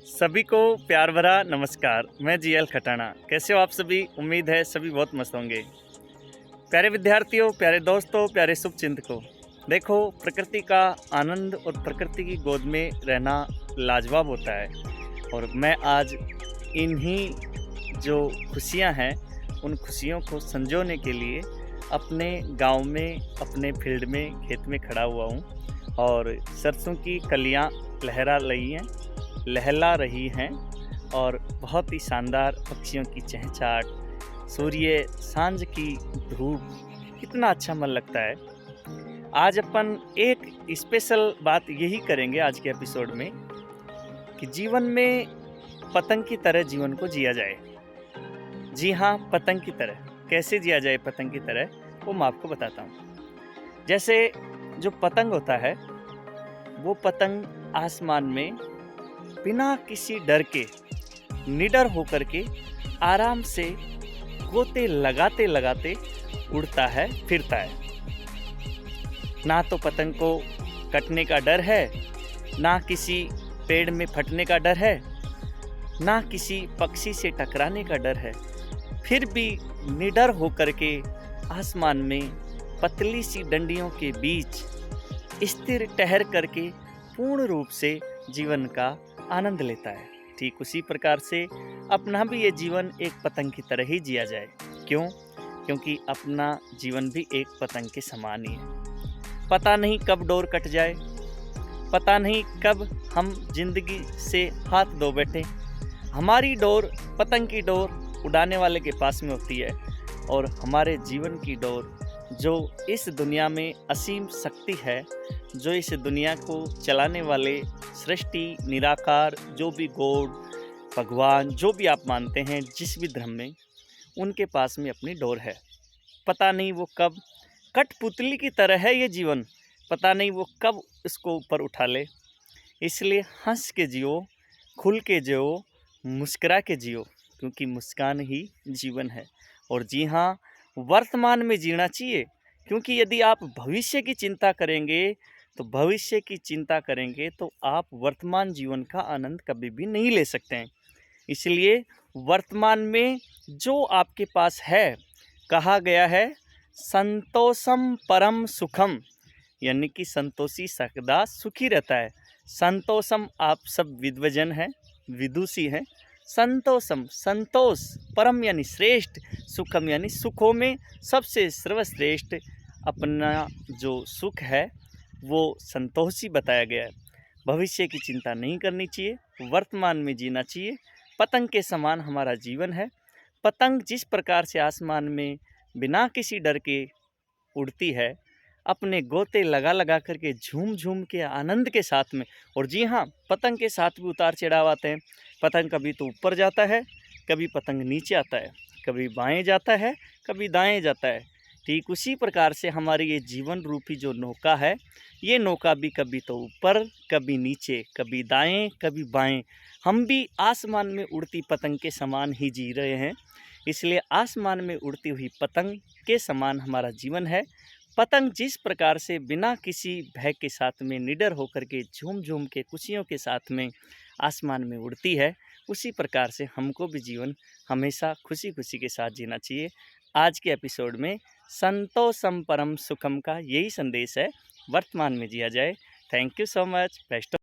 सभी को प्यार भरा नमस्कार। मैं जीएल खटाना। कैसे हो आप सभी? उम्मीद है सभी बहुत मस्त होंगे। प्यारे विद्यार्थियों, प्यारे दोस्तों, प्यारे शुभचिंतकों, देखो, प्रकृति का आनंद और प्रकृति की गोद में रहना लाजवाब होता है। और मैं आज इन्हीं जो खुशियां हैं उन खुशियों को संजोने के लिए अपने गांव में, अपने फील्ड में, खेत में खड़ा हुआ हूं। और सरसों की कलियां लहला रही हैं और बहुत ही शानदार पक्षियों की चहचहाट, सूर्य, सांझ की धूप, कितना अच्छा मन लगता है। आज अपन एक स्पेशल बात यही करेंगे आज के एपिसोड में कि जीवन में पतंग की तरह जीवन को जिया जाए। जी हाँ, पतंग की तरह। कैसे जिया जाए पतंग की तरह, वो मैं आपको बताता हूँ। जैसे जो पतंग होता है, वो पतंग आसमान में बिना किसी डर के, निडर होकर के आराम से गोते लगाते लगाते उड़ता है, फिरता है। ना तो पतंग को कटने का डर है, ना किसी पेड़ में फटने का डर है, ना किसी पक्षी से टकराने का डर है। फिर भी निडर होकर के आसमान में पतली सी डंडियों के बीच स्थिर ठहर करके पूर्ण रूप से जीवन का आनंद लेता है। ठीक उसी प्रकार से अपना भी ये जीवन एक पतंग की तरह ही जिया जाए। क्यों? क्योंकि अपना जीवन भी एक पतंग के समान ही है। पता नहीं कब डोर कट जाए, पता नहीं कब हम जिंदगी से हाथ धो बैठे। हमारी डोर, पतंग की डोर उड़ाने वाले के पास में होती है, और हमारे जीवन की डोर जो इस दुनिया में असीम शक्ति है, जो इस दुनिया को चलाने वाले सृष्टि, निराकार, जो भी गॉड, भगवान, जो भी आप मानते हैं, जिस भी धर्म में, उनके पास में अपनी डोर है। पता नहीं वो कब, कठपुतली की तरह है ये जीवन, पता नहीं वो कब इसको ऊपर उठा ले। इसलिए हंस के जियो, खुल के जियो, मुस्कुरा के जियो, क्योंकि मुस्कान ही जीवन है। और जी हाँ, वर्तमान में जीना चाहिए, क्योंकि यदि आप भविष्य की चिंता करेंगे तो आप वर्तमान जीवन का आनंद कभी भी नहीं ले सकते हैं। इसलिए वर्तमान में जो आपके पास है, कहा गया है संतोषम परम सुखम, यानी कि संतोषी सदा सुखी रहता है। संतोषम, आप सब विद्वजन हैं, विदुषी हैं। संतोषम, संतोष, परम यानी श्रेष्ठ, सुखम यानी सुखों में सबसे सर्वश्रेष्ठ अपना जो सुख है वो संतोषी बताया गया है। भविष्य की चिंता नहीं करनी चाहिए, वर्तमान में जीना चाहिए। पतंग के समान हमारा जीवन है। पतंग जिस प्रकार से आसमान में बिना किसी डर के उड़ती है, अपने गोते लगा लगा करके, झूम झूम के, आनंद के साथ में। और जी हाँ, पतंग के साथ भी उतार चढ़ाव आते हैं। पतंग कभी तो ऊपर जाता है, कभी पतंग नीचे आता है, कभी बाएं जाता है, कभी दाएं जाता है। ठीक उसी प्रकार से हमारी ये जीवन रूपी जो नौका है, ये नौका भी कभी तो ऊपर, कभी नीचे, कभी दाएं, कभी बाएं। हम भी आसमान में उड़ती पतंग के समान ही जी रहे हैं। इसलिए आसमान में उड़ती हुई पतंग के समान हमारा जीवन है। पतंग जिस प्रकार से बिना किसी भय के साथ में, निडर होकर के, झूम झूम के, खुशियों के साथ में आसमान में उड़ती है, उसी प्रकार से हमको भी जीवन हमेशा खुशी खुशी के साथ जीना चाहिए। आज के एपिसोड में संतोषम परम सुखम का यही संदेश है, वर्तमान में जिया जाए। Thank you so much. Best.